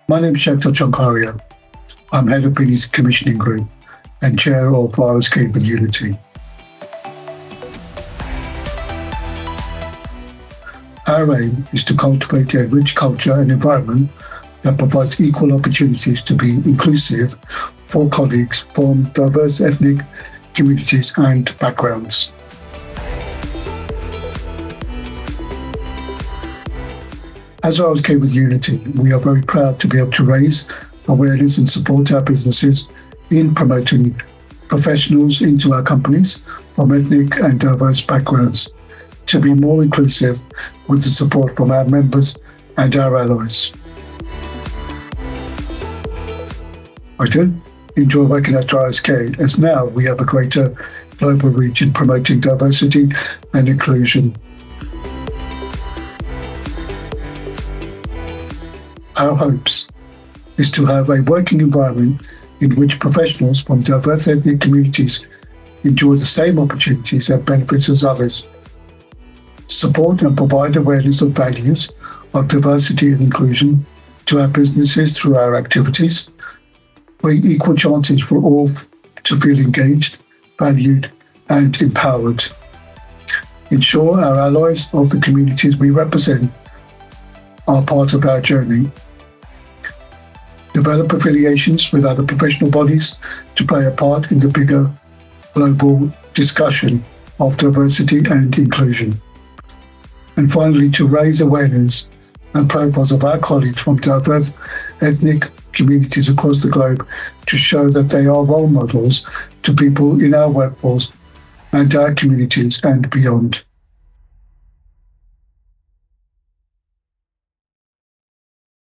My name is Shakta Chankaria. I'm head of Penny's Commissioning Group and chair of RSK with Unity. Our aim is to cultivate a rich culture and environment that provides equal opportunities to be inclusive for colleagues from diverse ethnic communities and backgrounds. As RSK with Unity, we are very proud to be able to raise awareness and support our businesses in promoting professionals into our companies from ethnic and diverse backgrounds to be more inclusive with the support from our members and our allies. I do enjoy working at RSK, as now we have a greater global reach in promoting diversity and inclusion. Our hopes is to have a working environment in which professionals from diverse ethnic communities enjoy the same opportunities and benefits as others, support and provide awareness of values of diversity and inclusion to our businesses through our activities, bring equal chances for all to feel engaged, valued and empowered, ensure our allies of the communities we represent are part of our journey, develop affiliations with other professional bodies to play a part in the bigger global discussion of diversity and inclusion. And finally, to raise awareness and profiles of our colleagues from diverse ethnic communities across the globe to show that they are role models to people in our workforce and our communities and beyond.